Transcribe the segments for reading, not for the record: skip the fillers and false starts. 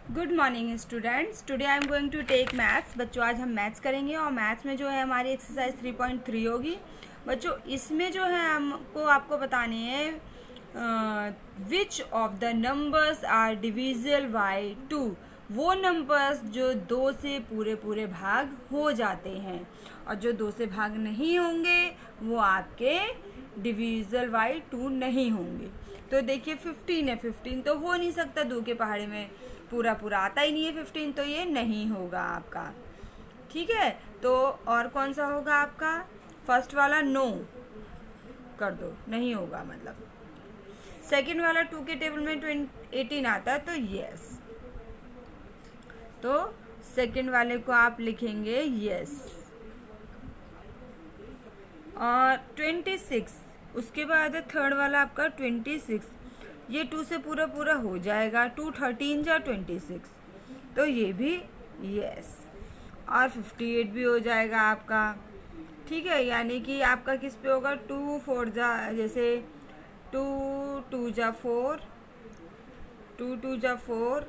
Good morning students. Today I am going to take maths. बच्चों आज हम maths करेंगे और मैथ्स में जो है हमारी एक्सरसाइज 3.3 होगी। बच्चों इसमें जो है हमको आपको बताने हैं which of the numbers are divisible by 2। वो नंबर्स जो 2 से पूरे पूरे भाग हो जाते हैं और जो 2 से भाग नहीं होंगे वो आपके डिविजिबल बाय 2 नहीं होंगे। तो देखिए 15 है, 15 तो हो नहीं सकता, 2 के पहाड़े में पूरा पूरा आता ही नहीं है 15, तो ये नहीं होगा आपका। ठीक है, तो और कौन सा होगा आपका? फर्स्ट वाला नो कर दो, नहीं होगा मतलब। सेकंड वाला 2 के टेबल में 18 आता है तो यस, तो सेकंड वाले को आप लिखेंगे यस। और 26 उसके बाद है थर्ड वाला आपका 26, ये 2 से पूरा पूरा हो जाएगा, 2 13 या 26, तो ये भी यस। और 58 भी हो जाएगा आपका। ठीक है, यानी कि आपका किस पे होगा? 2 4 जा, जैसे 2 2 जा 4, 2 2 जा 4,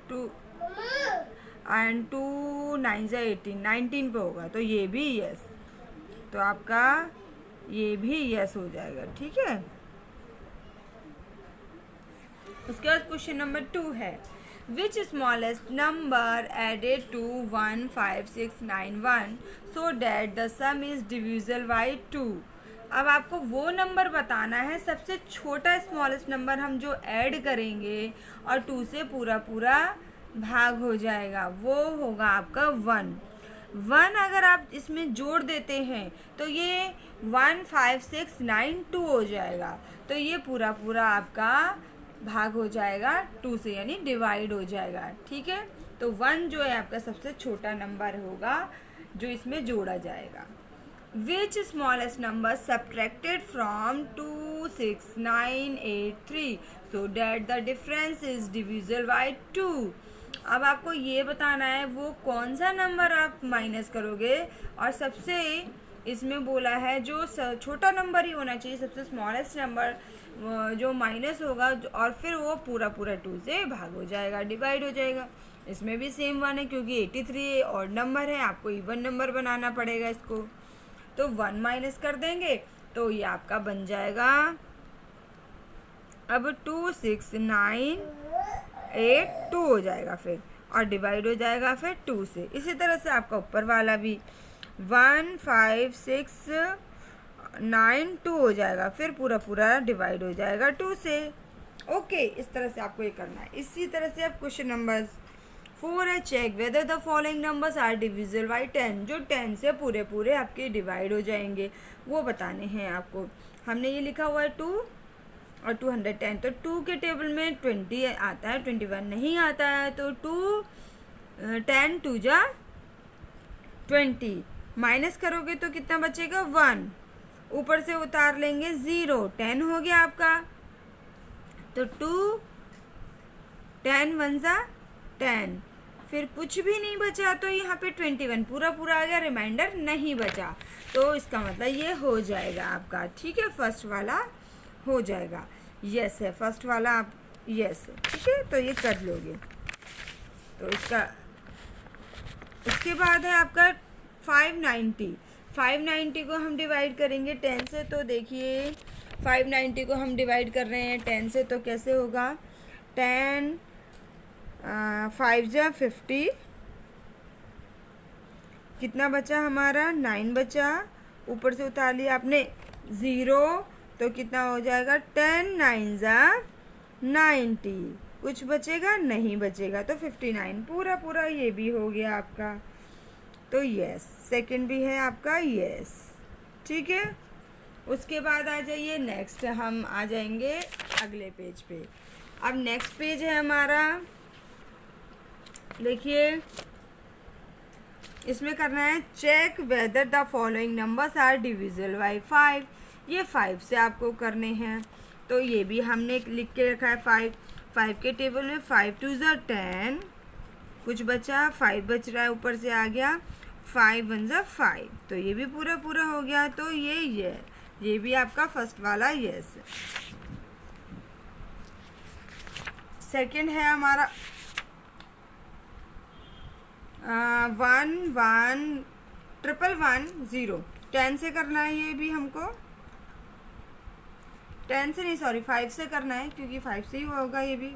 2 एंड 2 9 जा 18, 19 पे होगा, तो ये भी यस। तो आपका ये भी यस हो जाएगा। ठीक है, उसके बाद क्वेश्चन नंबर 2 है which smallest number added to 1 5 6 9 1 so that the sum is divisible by 2। अब आपको वो नंबर बताना है, सबसे छोटा स्मॉलेस्ट नंबर हम जो ऐड करेंगे और 2 से पूरा पूरा भाग हो जाएगा, वो होगा आपका 1। 1 अगर आप इसमें जोड़ देते हैं तो ये 1 5 6 9 2 हो जाएगा, तो ये पूरा पूरा आपका भाग हो जाएगा 2 से, यानी डिवाइड हो जाएगा। ठीक है, तो 1 जो है आपका सबसे छोटा नंबर होगा जो इसमें जोड़ा जाएगा। Which smallest number subtracted from 2 6 9 8 3 so that the difference is divisible by 2। अब आपको ये बताना है वो कौन सा नंबर आप माइनस करोगे, और सबसे इसमें बोला है जो छोटा नंबर ही होना चाहिए, सबसे स्मॉलेस्ट नंबर जो माइनस होगा, और फिर वो पूरा पूरा 2 से भाग हो जाएगा, डिवाइड हो जाएगा। इसमें भी सेम 1 है क्योंकि 83 ऑड नंबर है, आपको इवन नंबर बनाना पड़ेगा इसको। तो 1 माइनस कर देंगे तो ये आपका बन जाएगा अब 2 6 9 8 2 हो जाएगा फिर, और डिवाइड हो जाएगा फिर 2 से। इसी तरह से आपका ऊपर वाला भी 1 5 6 9 2 हो जाएगा, फिर पूरा पूरा डिवाइड हो जाएगा 2 से। ओके, इस तरह से आपको ये करना है। इसी तरह से आप क्वेश्चन नंबर 4 है check whether the following numbers are divisible by 10। जो 10 से पूरे पूरे आपके डिवाइड हो जाएंगे वो बताने हैं आपको। हमने ये लिखा हुआ है 2 और 210, तो 2 के टेबल में 20 आता है, 21 नहीं आता है, तो 2 10 2 जा 20, माइनस करोगे तो कितना बचेगा? 1, ऊपर से उतार लेंगे 0, 10 हो गया आपका, तो 2 10 1 जा 10, फिर कुछ भी नहीं बचा तो यहाँ पे 21 पूरा पूरा आ गया, रिमाइंडर नहीं बचा, तो इसका मतलब ये हो जाएगा आपका। ठीक है, फर्स्ट वाला हो जाएगा, यस है फर्स्ट वाला, आप यस है। ठीक है, तो ये कर लोगे। तो इसका उसके बाद है आपका 590। 590 को हम डिवाइड करेंगे 10 से, तो देखिए 590 को हम डिवाइड कर रहे हैं 10 से, तो कैसे होगा? 10 5 जा 50, कितना बचा हमारा? 9 बचा, ऊपर से उतार लिया आपने 0, तो कितना हो जाएगा? 10 9 जा 90, कुछ बचेगा? नहीं बचेगा, तो 59 पूरा पूरा ये भी हो गया आपका, तो यस। सेकंड भी है आपका यस। ठीक है, उसके बाद आ जाइए नेक्स्ट, हम आ जाएंगे अगले पेज पे। अब नेक्स्ट पेज है हमारा, देखिए इसमें करना है check whether the following numbers are divisible by 5। ये 5 से आपको करने हैं, तो ये भी हमने लिख के रखा है 5 के टेबल में 5 2 जा 10, कुछ बचा 5 बच रहा है, ऊपर से आ गया 5 1 जा 5, तो ये भी पूरा पूरा हो गया, तो ये भी आपका फर्स्ट वाला यस। सेकंड है हमारा 1 1 1 1 0 10 से करना है, ये भी हमको 10 से नहीं, सॉरी 5 से करना है, क्योंकि 5 से ही होगा ये भी,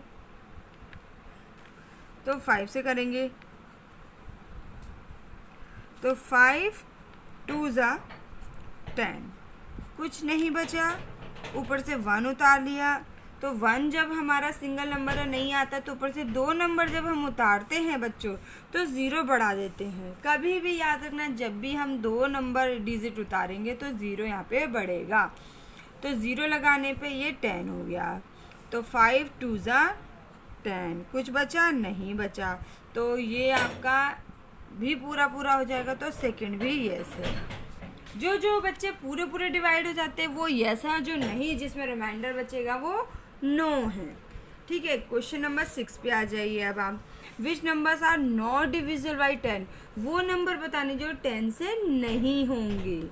तो 5 से करेंगे। तो 5 2 ज़ा 10, कुछ नहीं बचा, ऊपर से 1 उतार लिया। तो 1 जब हमारा सिंगल नंबर नहीं आता तो ऊपर से 2 नंबर जब हम उतारते हैं बच्चों तो 0 बढ़ा देते हैं। कभी भी याद रखना, जब भी हम 2 नंबर डिजिट उतारेंगे तो 0 यहाँ पे बढ़ेगा। तो 0 लगाने पे ये 10 हो गया। तो 5 2 ज़ा 10, कुछ बचा नहीं बचा, तो ये आपका भी पूरा हो जाएगा। तो सेकंड भी यस है। जो बच्चे पूरे डिवाइड हो जाते हैं वो यस है, जो नहीं, जिसमें रिमाइंडर बचेगा वो नो है। ठीक है, क्वेश्चन नंबर 6 पे आ जाइए अब आप। Which numbers are not divisible by 10, वो नंबर बताने जो 10 से नहीं होंगे।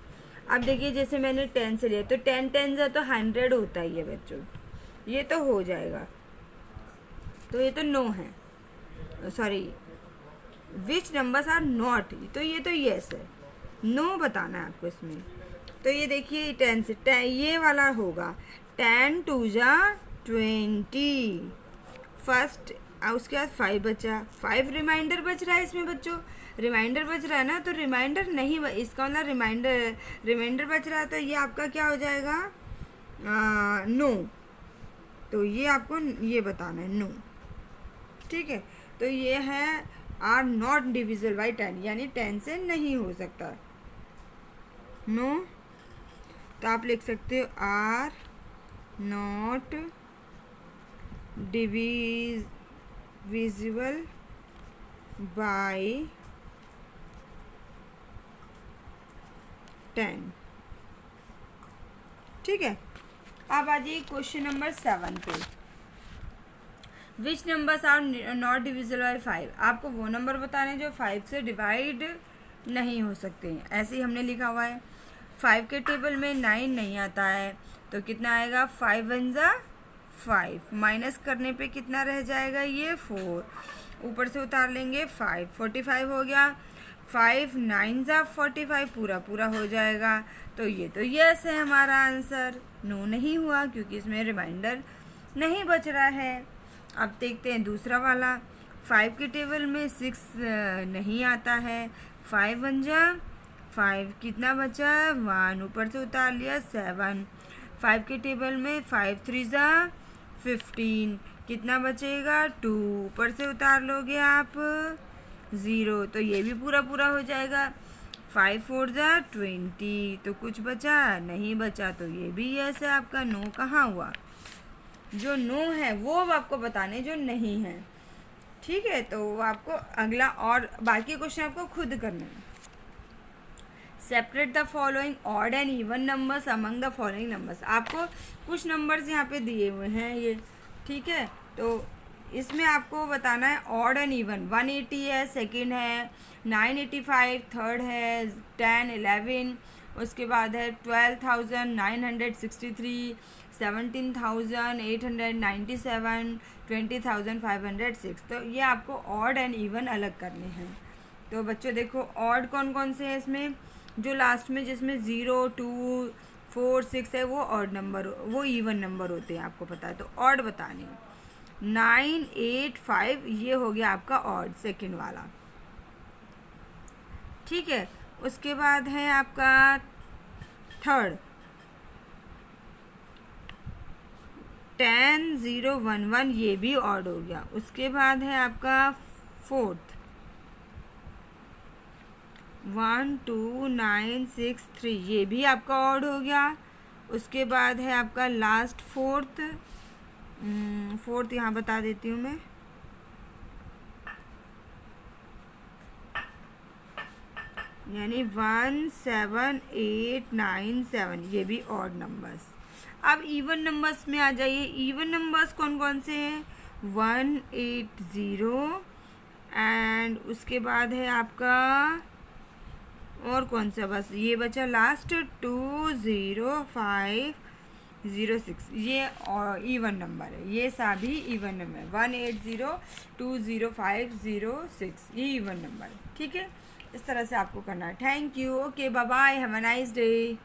अब देखिए, जैसे मैंने 10 से लिया तो 10 10 जा तो 100 होता ही है बच्चों, ये तो हो जाएगा, तो ये तो नो है, sorry which numbers are not, तो ये तो यस है, नो बताना है आपको इसमें। तो ये देखिए 10 से 10 ये वाला होगा, 10 2 ज़ा 20 फर्स्ट, उसके बाद 5 बचा, 5 रिमाइंडर बच रहा है इसमें बच्चों, रिमाइंडर बच रहा है ना, तो रिमाइंडर नहीं, इसका मतलब रिमाइंडर बच रहा है, तो ये आपका क्या हो जाएगा, नो। तो ये आपको ये बताना है नो। ठीक है, तो ये है आर नॉट डिविजिबल बाई 10, यानी 10 से नहीं हो सकता, नो। तो आप लिख सकते हो आर नॉट डिविजिबल बाई 10। ठीक है, अब आ जाइए क्वेश्चन नंबर 7 पे। Which numbers are not divisible by 5, आपको वो नंबर बताने जो 5 से डिवाइड नहीं हो सकते हैं। ऐसे ही हमने लिखा हुआ है, 5 के टेबल में 9 नहीं आता है, तो कितना आएगा, 5 1 ज़ा 5, माइनस करने पे कितना रह जाएगा, ये 4, ऊपर से उतार लेंगे 5, 45 हो गया। 5 9 ज़ा 45, पूरा हो जाएगा। तो ये तो यस है हमारा आंसर, नो नहीं हुआ क्योंकि इसमें रिमाइंडर नहीं बच रहा है। अब देखते हैं दूसरा वाला, 5 के टेबल में 6 नहीं आता है, 5 1 ज़ा 5, कितना बचा, 1, ऊपर से उतार लिया 7, 5 के टेबल में 5 3 ज़ा 15, कितना बचेगा, 2, ऊपर से उतार लोगे आप 0, तो ये भी पूरा हो जाएगा। 5 4 ज़ा 20, तो कुछ बचा नहीं बचा, तो ये भी यस है आपका, नो कहाँ हुआ, जो नो है वो आपको बताने जो नहीं है। ठीक है, तो आपको अगला और बाकी क्वेश्चन आपको खुद करना है। Separate the following odd and even numbers among the following numbers, आपको कुछ नंबर्स यहाँ पे दिए हुए हैं ये, ठीक है, तो इसमें आपको बताना है ऑड एंड इवन। 180 है, सेकंड है, 985 थर्ड है, 10 11, उसके बाद है 12,963, 17,897, 20,506। तो ये आपको ऑड एंड इवन अलग करने हैं। तो बच्चों देखो ऑड कौन कौन से हैं इसमें, जो लास्ट में जिसमें 0 2 4 6 है वो ऑड नंबर, वो इवन नंबर होते हैं, आपको पता है, तो ऑड बताने। 9 8 5 ये हो गया आपका ऑड, सेकंड वाला। ठीक है, उसके बाद है आपका थर्ड, 10 0 1 1 ये भी ऑड हो गया। उसके बाद है आपका फोर्थ, 1 2 9 6 3 ये भी आपका ऑड हो गया। उसके बाद है आपका लास्ट फोर्थ, यहाँ बता देती हूँ मैं, यानी 1 7 8 9 7 ये भी ऑड नंबर्स। अब इवन नंबर्स में आ जाइए। इवन नंबर्स कौन कौन से हैं, 1 8 0 एंड उसके बाद है आपका और कौन सा, बस ये बचा लास्ट 2 0 5 06, ये इवन नंबर है, ये सभी इवन नंबर है। 180205006 ये इवन नंबर है। ठीक है, इस तरह से आपको करना है। Thank you. Okay, bye bye, have a nice day.